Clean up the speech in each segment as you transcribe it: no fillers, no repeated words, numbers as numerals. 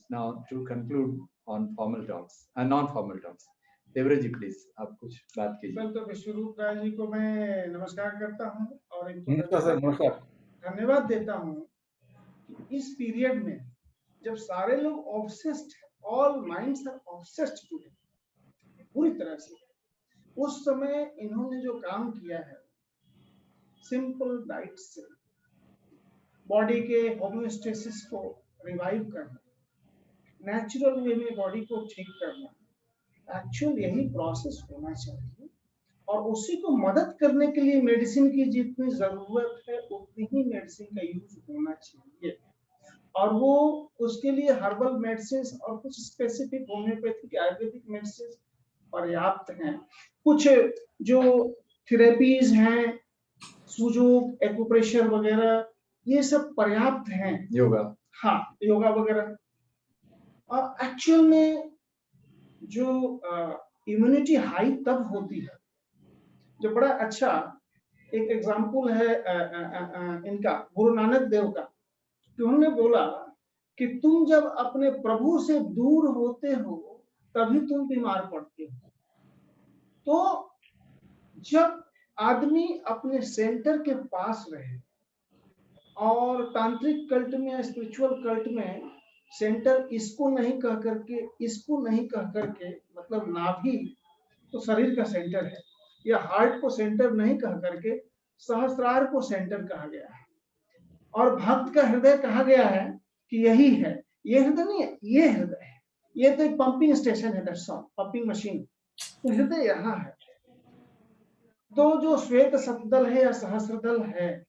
now to conclude on formal terms and non-formal terms. Devraj ji please आप कुछ बात कीजिए। सर, तो विश्वरूप राय जी को मैं नमस्कार करता हूं और इनको नमस्कार धन्यवाद देता हूं कि इस पीरियड में जब सारे लोग obsessed, all minds are obsessed today पूरी तरह से, उस समय इन्होंने जो काम किया है सिंपल डाइट से बॉडी के होम्योस्टेसिस को रिवाइव करना, नेचुरल वे में बॉडी को ठीक करना, एक्चुअल यही प्रोसेस होना चाहिए। और उसी को मदद करने के लिए मेडिसिन की जितनी जरूरत है उतनी ही मेडिसिन का यूज होना चाहिए। और वो उसके लिए हर्बल मेडिसिन और कुछ स्पेसिफिक होम्योपैथिक आयुर्वेदिक मेडिसिन पर्याप्त हैं। कुछ जो थेरेपीज हैं, सूजो, एक्यूप्रेशर वगैरह, ये सब पर्याप्त हैं। योगा, हाँ, योगा वगैरह। और एक्चुअल में जो इम्यूनिटी हाई तब होती है, जो बड़ा अच्छा एक एग्जाम्पल है इनका गुरु नानक देव का, कि उन्होंने बोला कि तुम जब अपने प्रभु से दूर होते हो तभी तुम बीमार पड़ते हो। तो जब आदमी अपने सेंटर के पास रहे, और तांत्रिक कल्ट में या स्पिरिचुअल कल्ट में सेंटर इसको नहीं कह करके, इसको नहीं कह करके, मतलब नाभि तो शरीर का सेंटर है, या हार्ट को सेंटर नहीं कह करके सहस्त्रार को सेंटर कहा गया है। और भक्त का हृदय कहा गया है कि यही है। ये हृदय नहीं है, ये हृदय है। ये तो एक पंपिंग स्टेशन है, दैट्स ऑल, पंपिंग मशीन। तो हृदय यहाँ है। तो जो श्वेत सतदल है या सहस्त्रदल है,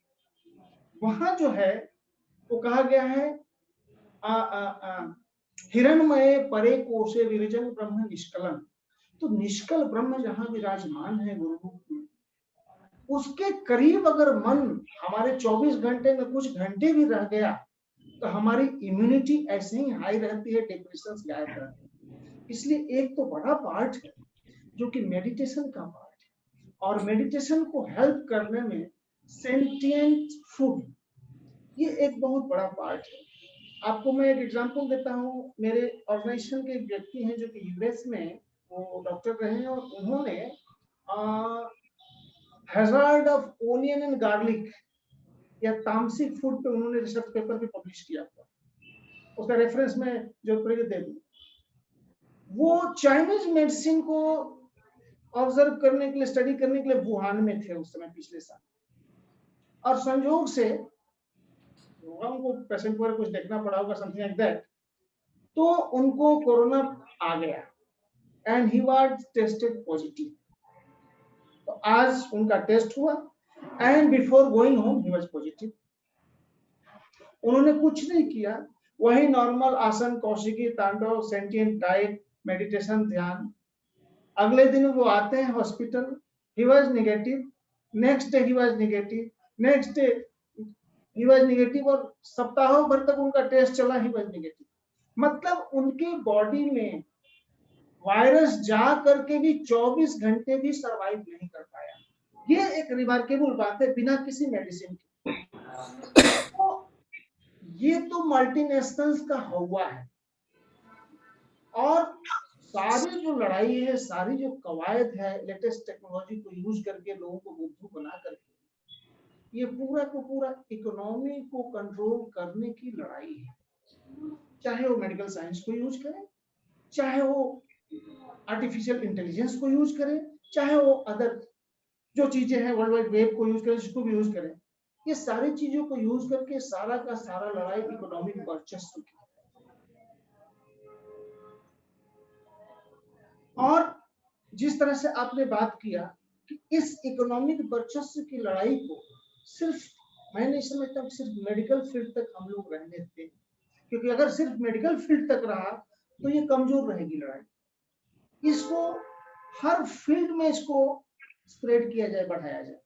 वहां जो है वो कहा गया है हिरणमय परे कोशे विरजन ब्रह्म निष्कलन। तो निष्कल ब्रह्म जहां विराजमान है गुरु रूप में, उसके करीब अगर मन हमारे 24 घंटे में कुछ घंटे भी रह गया तो हमारी इम्यूनिटी ऐसे ही हाई रहती है, डिप्रेशन गायब रहते हैं। इसलिए एक तो बड़ा पार्ट है जो कि मेडिटेशन का पार्ट है, और मेडिटेशन को हेल्प करने में सेंटिएंट फूड ये एक बहुत बड़ा पार्ट है। आपको मैं एक एग्जांपल देता हूँ। मेरे ऑर्गेनाइजेशन के एक व्यक्ति हैं जो कि यूएस में वो डॉक्टर रहे हैं, और उन्होंने hazard of onion and garlic या तामसिक फूड पे उन्होंने रिसर्च पेपर भी पब्लिश किया था। उसका रेफरेंस में जो दे दूं। वो चाइनीज मेडिसिन को ऑब्जर्व करने के लिए, स्टडी करने के लिए वुहान में थे उस समय पिछले साल, और संयोग से उनको पेशेंट पर कुछ देखना पड़ा होगा, समथिंग लाइक दैट, तो उनको कोरोना आ गया and he was tested positive. तो आज उनका टेस्ट हुआ and before going home he was positive. उन्होंने कुछ नहीं किया, वही नॉर्मल आसन, कौशिकी, तांडव, सेंटिएंट डाइट, मेडिटेशन, ध्यान। अगले दिन वो आते हैं hospital, he was negative, next day he was negative, next day he was negative, और सप्ताहों भर तक उनका टेस्ट चला, ही वाज नेगेटिव। मतलब उनके बॉडी में वायरस जा करके भी 24 घंटे भी सरवाइव नहीं कर पाया। ये एक रिमार्केबल बात है बिना किसी मेडिसिन के। तो ये तो मल्टीनेशनल्स का हुआ है, और सारी जो लड़ाई है, सारी जो कवायद है, लेटेस्ट टेक्नोलॉजी को यूज करके लोगों को बुद्धू बना करके, ये पूरा को पूरा इकोनॉमी को कंट्रोल करने की लड़ाई है। चाहे वो मेडिकल साइंस को यूज करें, चाहे वो आर्टिफिशियल इंटेलिजेंस को यूज करें, चाहे वो अदर जो चीजें हैं वर्ल्ड वाइड वेब को यूज करें, जिसको भी यूज करें, ये सारी चीजों को यूज करके सारा का सारा लड़ाई इकोनॉमिक वर्चस्व की। और जिस तरह से आपने बात किया कि इस इकोनॉमिक वर्चस्व की लड़ाई को सिर्फ, मैं नहीं समझता कि सिर्फ मेडिकल फील्ड तक हम लोग रहने देते हैं, क्योंकि अगर सिर्फ मेडिकल फील्ड तक रहा तो ये कमजोर रहेगी लड़ाई। इसको हर फील्ड में इसको स्प्रेड किया जाए, बढ़ाया जाए।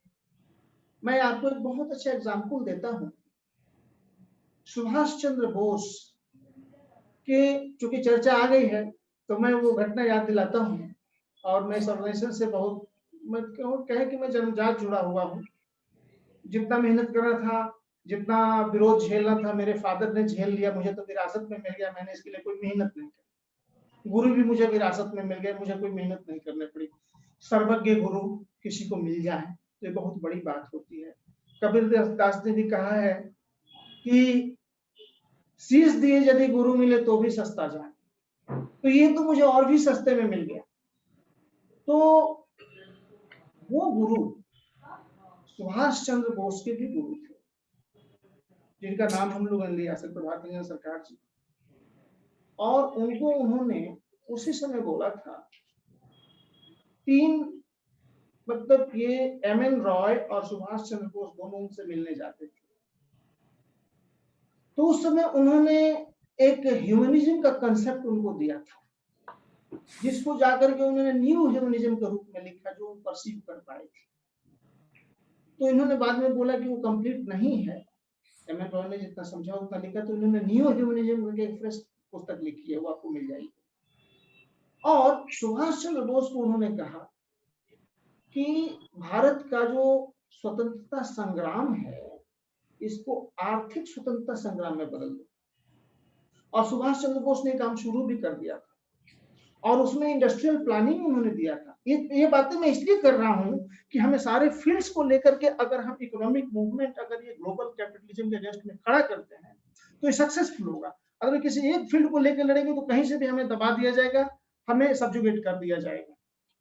मैं आपको एक बहुत अच्छा एग्जांपल देता हूं। सुभाष चंद्र बोस के चूंकि चर्चा आ गई है तो मैं वो घटना याद दिलाता हूं, और मैं इस ऑर्गेनाइजेशन से बहुत, मैं कहे कि मैं जन्मजात जुड़ा हुआ हूं। जितना मेहनत कर रहा था जितना विरोध झेलना था मेरे फादर ने झेल लिया, मुझे तो विरासत में मिल गया, मैंने इसके लिए कोई मेहनत नहीं की। गुरु भी मुझे विरासत में मिल गए, मुझे कोई मेहनत नहीं करनी पड़ी। सर्वज्ञ गुरु किसी को मिल जाए तो ये बहुत बड़ी बात होती है। कबीर दास ने भी कहा है कि शीश दिए यदि गुरु मिले तो भी सस्ता जाए, तो ये तो मुझे और भी सस्ते में मिल गया। तो वो गुरु सुभाष चंद्र बोस के भी गुरु थे, जिनका नाम हम लोगों ने लिया प्रभात रंजन सरकार जी, और उनको उन्होंने उसी समय बोला था। तीन मतलब ये एम.एन. रॉय और सुभाष चंद्र बोस दोनों उनसे मिलने जाते थे, तो उस समय उन्होंने एक ह्यूमनिज्म का कंसेप्ट उनको दिया था, जिसको जाकर के उन्होंने न्यू ह्यूमनिज्म के रूप में लिखा, जो परसीव कर पाए थे। तो इन्होंने बाद में बोला कि वो कंप्लीट नहीं है, एम.एन. रॉय ने जितना समझा उतना लिखा, तो इन्होंने न्यू ह्यूमनिज्म करके एक फ्रेश पुस्तक लिखी है, वो आपको मिल जाएगी। और सुभाष चंद्र बोस को उन्होंने कहा कि भारत का जो स्वतंत्रता संग्राम है, इसको आर्थिक स्वतंत्रता संग्राम में बदल दो। और सुभाष चंद्र बोस ने काम शुरू भी कर दिया था, और उसमें इंडस्ट्रियल प्लानिंग उन्होंने दिया था। ये बातें मैं इसलिए कर रहा हूं कि हमें सारे फील्ड्स को लेकर के अगर हम इकोनॉमिक मूवमेंट अगर ये ग्लोबल कैपिटलिज्म के अगेंस्ट में खड़ा करते हैं तो ये सक्सेसफुल होगा। अगर किसी एक फील्ड को लेकर लड़ेंगे तो कहीं से भी हमें दबा दिया जाएगा, हमें सब्जुगेट कर दिया जाएगा।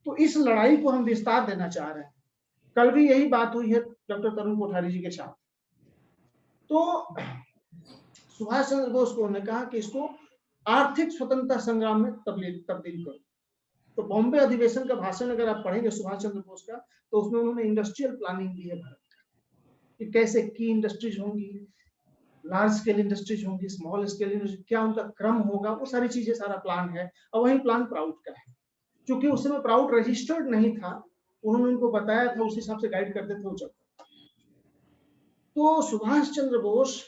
तो इस लड़ाई को हम विस्तार देना चाह रहे हैं। कल भी यही बात हुई है डॉक्टर तरुण कोठारी जी के साथ। तो सुभाष चंद्र बोस को उन्होंने कहा कि इसको आर्थिक स्वतंत्रता संग्राम में तब्दील करो। तो बॉम्बे अधिवेशन का भाषण अगर आप पढ़ेंगे सुभाष चंद्र बोस का, तो उसमें उन्होंने इंडस्ट्रियल प्लानिंग दी है भारत कि कैसे की इंडस्ट्रीज होंगी, लार्ज स्केल इंडस्ट्रीज होंगी, स्मॉल स्केल इंडस्ट्रीज, क्या उनका क्रम होगा, वो सारी चीजें, सारा प्लान है। और वही प्लान प्राउड का है। क्योंकि उस समय प्राउड रजिस्टर्ड नहीं था, उन्होंने उनको बताया था, उस हिसाब से गाइड करते थे वो चलता। तो सुभाष चंद्र बोस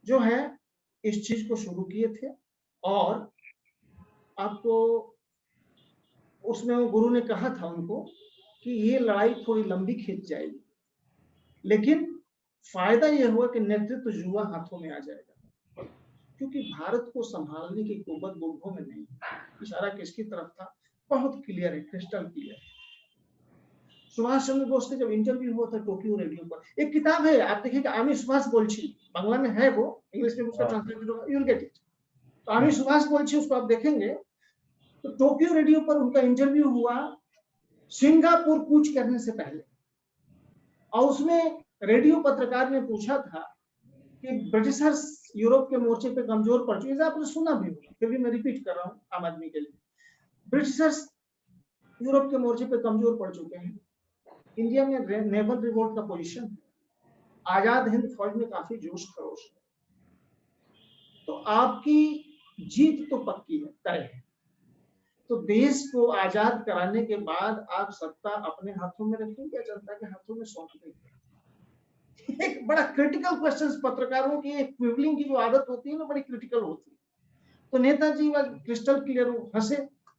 जो है इस चीज को शुरू किए थे, और आपको उसमें वो गुरु ने कहा था उनको कि ये लड़ाई थोड़ी लंबी खींच जाएगी, लेकिन फायदा ये हुआ कि नेतृत्व युवा हाथों में आ जाएगा, क्योंकि भारत को संभालने की कुव्वत बुढ़ों में नहीं। इशारा किसकी तरफ था? बहुत क्लियर है, क्रिस्टल क्लियर है। सुभाष चंद्र बोस का जब इंटरव्यू हुआ था टोक्यो रेडियो पर, एक किताब है, आप देखिएगा, आमी सुभाष बोलछी, बांग्ला में है वो, इंग्लिश में उसका ट्रांसलेटेड होगा, यू विल गेट इट। तो आमी सुभाष बोलछी, उसको आप देखेंगे तो टोक्यो रेडियो पर उनका इंटरव्यू हुआ सिंगापुर कूच करने से पहले, और उसमें रेडियो पत्रकार ने पूछा था कि ब्रिटिशर्स यूरोप के मोर्चे पे कमजोर पड़ चुके हैं। आपने सुना भी होगा, फिर भी मैं रिपीट कर रहा हूँ आम आदमी के लिए। ब्रिटिशर्स यूरोप के मोर्चे पे कमजोर पड़ चुके हैं, इंडिया में नेवल रिवोल्ट का पोजीशन है, आजाद हिंद फौज में काफी जोश खरोश है, तो आपकी जीत तो पक्की है, तय है। तो देश को आजाद कराने के बाद आप सत्ता अपने हाथों में रखेंगे या जनता के हाथों में सौंप देंगे? एक बड़ा क्रिटिकल क्वेश्चन, पत्रकारों की एक क्विबलिंग की जो आदत होती है ना, बड़ी क्रिटिकल होती है। तो नेताजी वह क्रिस्टल क्लियर हंसे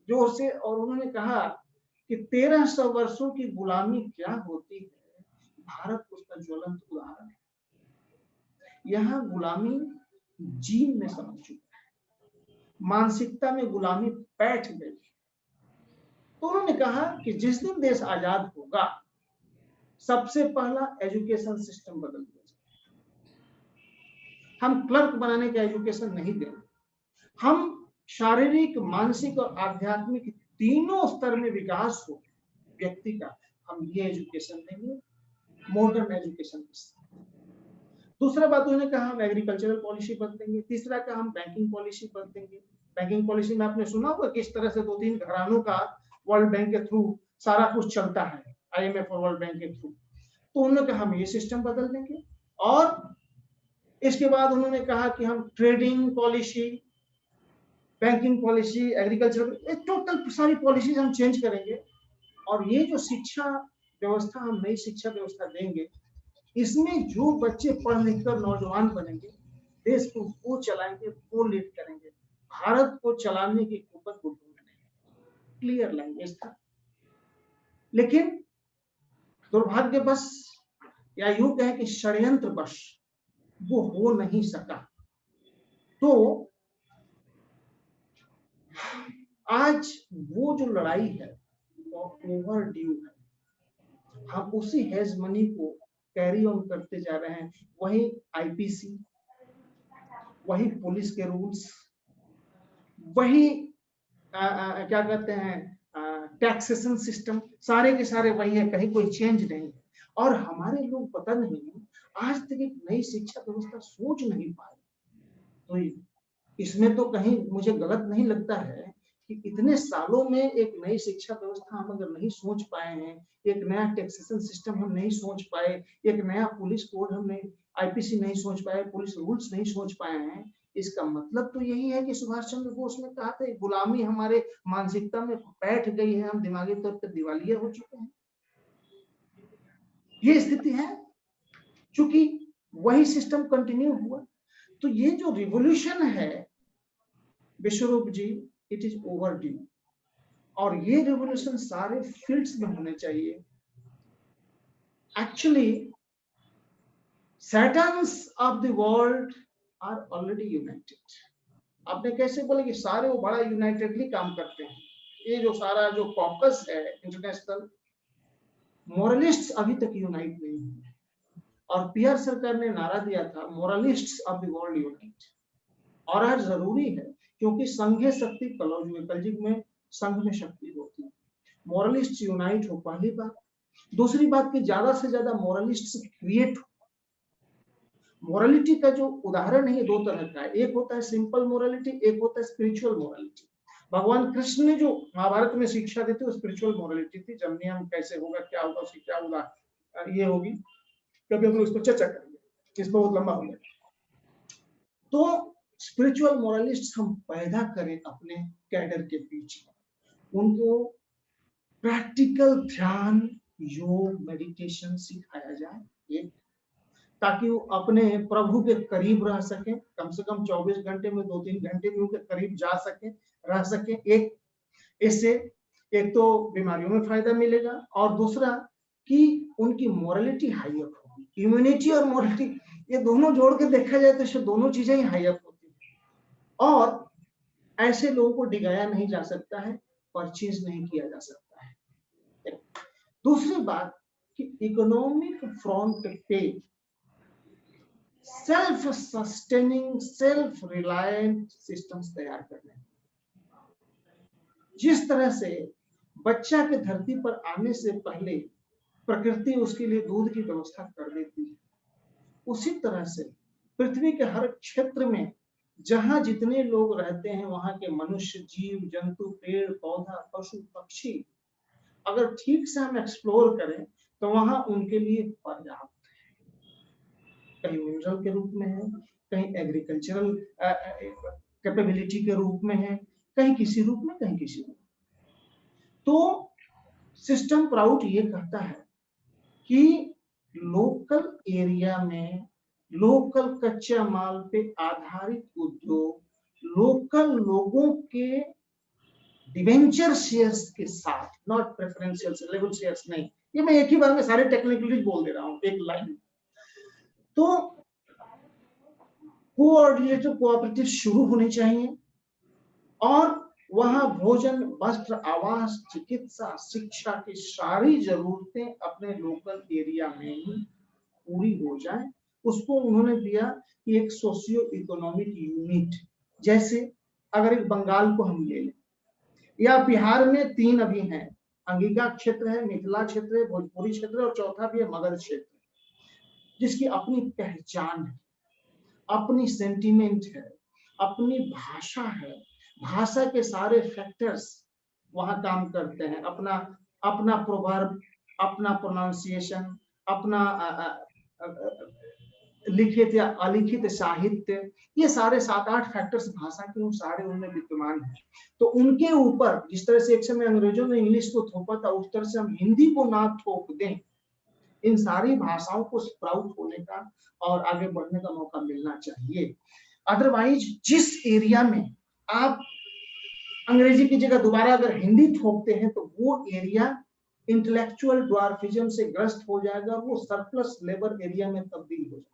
जोर से, और उन्होंने कहा कि 1300 वर्षों की गुलामी क्या होती है, भारत उसका ज्वलंत उदाहरण है। यहाँ गुलामी जीन में समझ चुका है, मानसिकता में गुलामी बैठ गई। तो उन्होंने कहा कि जिस दिन देश आजाद होगा, सबसे पहला एजुकेशन सिस्टम बदल दिया जाए। हम क्लर्क बनाने का एजुकेशन नहीं देंगे, हम शारीरिक, मानसिक और आध्यात्मिक तीनों स्तर में विकास हो व्यक्ति का, हम ये एजुकेशन देंगे, मॉडर्न एजुकेशन। दूसरा बात उन्होंने कहा हम एग्रीकल्चरल पॉलिसी बदलेंगे। तीसरा कहा हम बैंकिंग पॉलिसी बदलेंगे। बैंकिंग पॉलिसी में आपने सुना होगा किस तरह से 2-3 घरानों का वर्ल्ड बैंक के थ्रू सारा कुछ चलता है, IMF और वर्ल्ड बैंक के थ्रू। तो उन्होंने कहा हम ये सिस्टम बदल देंगे, और इसके बाद उन्होंने कहा कि हम trading policy, banking policy, agriculture, total सारी पॉलिसीज हम चेंज करेंगे, और ये जो शिक्षा व्यवस्था, हम नई शिक्षा व्यवस्था देंगे, इसमें जो बच्चे पढ़ लिख कर नौजवान बनेंगे, देश को वो चलाएंगे, वो लीड करेंगे। भारत को चलाने की कुव्वत बुढ़ों में नहीं। क्लियर लैंग्वेज था। लेकिन दुर्भाग्यवश या यूं कहें कि षड्यंत्रवश वो हो नहीं सका। तो आज वो जो लड़ाई है वो ओवर ड्यू है। हम उसी हेज मनी को कैरी ऑन करते जा रहे हैं। वही आईपीसी, वही पुलिस के रूल्स, वही क्या कहते हैं टैक्सेशन सिस्टम, सारे के सारे वही है, कहीं कोई चेंज नहीं है। और हमारे लोग पता नहीं आज तक एक नई शिक्षा व्यवस्था सोच नहीं पाए। तो इसमें तो कहीं मुझे गलत नहीं लगता है कि इतने सालों में एक नई शिक्षा व्यवस्था हम अगर नहीं सोच पाए हैं, एक नया टैक्सेशन सिस्टम हम नहीं सोच पाए, एक नया पुलिस कोड हमने आईपीसी नहीं सोच पाए, पुलिस रूल्स नहीं सोच पाए हैं, इसका मतलब तो यही है कि सुभाष चंद्र बोस ने कहा था गुलामी हमारे मानसिकता में बैठ गई है, हम दिमागी तौर पर दिवालिया हो चुके हैं। ये स्थिति है। चूंकि वही सिस्टम कंटिन्यू हुआ, तो ये जो रिवॉल्यूशन है Vishwaroop ji, it is overdue. और ये रिवॉल्यूशन सारे फील्ड्स में होने चाहिए। Actually satans of the world are already united. आपने कैसे बोले कि सारे वो बड़ा यूनाइटेडली काम करते हैं। ये जो सारा जो कॉकस है इंटरनेशनल, मोरलिस्ट्स अभी तक यूनाइट नहीं हुए। और पीआर सरकार ने नारा दिया था मोरलिस्ट्स ऑफ द वर्ल्ड यूनाइट। और आज जरूरी है, क्योंकि संघे शक्ति कलयुग में संघ में शक्ति होती है। मोरलिस्ट यूनाइट हो, पहली बात। दूसरी बात कि ज्यादा से ज्यादा मोरलिस्ट क्रिएट हो। मोरालिटी का जो उदाहरण है दो तरह का है, एक होता है सिंपल मोरालिटी, एक होता है स्पिरिचुअल मोरालिटी। भगवान कृष्ण ने जो महाभारत में शिक्षा दी थी वो स्पिरिचुअल मोरालिटी थी। जब नियम कैसे होगा, क्या होगा, उसकी क्या होगा, ये होगी, कभी हम लोग इस पर चर्चा करेंगे, इस पर बहुत लंबा हो जाएगा। तो स्पिरिचुअल मोरलिस्ट हम पैदा करें अपने कैडर के बीच, उनको प्रैक्टिकल ध्यान, योग, मेडिटेशन सिखाया जाए, एक, ताकि वो अपने प्रभु के करीब रह सके, कम से कम 24 घंटे में 2-3 घंटे भी उनके करीब जा सके, रह सके। एक, इससे एक तो बीमारियों में फायदा मिलेगा, और दूसरा कि उनकी मोरालिटी हाई अप होगी। इम्यूनिटी और मोरालिटी ये दोनों जोड़ के देखा जाए तो दोनों चीजें ही हाई अप होती है। और ऐसे लोगों को डिगाया नहीं जा सकता है, परचेज नहीं किया जा सकता है। दूसरी बात कि इकोनॉमिक फ्रंट पे self sustaining, self reliant systems तैयार करने। जिस तरह से बच्चा के धरती पर आने से पहले प्रकृति उसके लिए दूध की व्यवस्था कर देती है, उसी तरह से पृथ्वी के हर क्षेत्र में जहां जितने लोग रहते हैं, वहां के मनुष्य, जीव जंतु, पेड़ पौधा, पशु पक्षी, अगर ठीक से हम एक्सप्लोर करें तो वहां उनके लिए पर्याप्त, कहीं मिनरल के रूप में है, कहीं एग्रीकल्चरल कैपेबिलिटी के रूप में है, कहीं किसी रूप में, कहीं किसी रूप में। तो सिस्टम प्राउड ये कहता है कि लोकल एरिया में लोकल कच्चा माल पे आधारित उद्योग, लोकल लोगों के डिवेंचर शेयर्स के साथ, नॉट प्रेफरेंशियल लेवल शेयर्स नहीं, ये मैं एक ही बार में सारे टेक्निकली बोल दे रहा हूं एक लाइन। तो कोऑर्डिनेटेड कोऑपरेटिव शुरू होने चाहिए, और वहां भोजन, वस्त्र, आवास, चिकित्सा, शिक्षा की सारी जरूरतें अपने लोकल एरिया में ही पूरी हो जाए। उसको उन्होंने दिया कि एक सोशियो इकोनॉमिक यूनिट, जैसे अगर एक बंगाल को हम ले लें, या बिहार में 3 अभी हैं, अंगिका क्षेत्र है, मिथिला क्षेत्र है, भोजपुरी क्षेत्र है, और चौथा भी है मगध क्षेत्र, जिसकी अपनी पहचान है, अपनी सेंटिमेंट है, अपनी भाषा है। भाषा के सारे फैक्टर्स वहां काम करते हैं, अपना अपना प्रोवर्ब, अपना प्रोनाउंसिएशन, अपना लिखित या अलिखित साहित्य, ये सारे 7-8 फैक्टर्स भाषा के सारे उनमें विद्यमान हैं। तो उनके ऊपर जिस तरह से एक समय अंग्रेजों ने इंग्लिश को थोपा था, उस तरह से हम हिंदी को ना थोप दें। इन सारी भाषाओं को स्प्राउट होने का और आगे बढ़ने का मौका मिलना चाहिए। अदरवाइज जिस एरिया में आप अंग्रेजी की जगह दोबारा अगर हिंदी थोपते हैं तो वो एरिया इंटेलेक्चुअल ड्वार्फिज्म से ग्रस्त हो जाएगा और वो सरप्लस लेबर एरिया में तब्दील हो जाएगा।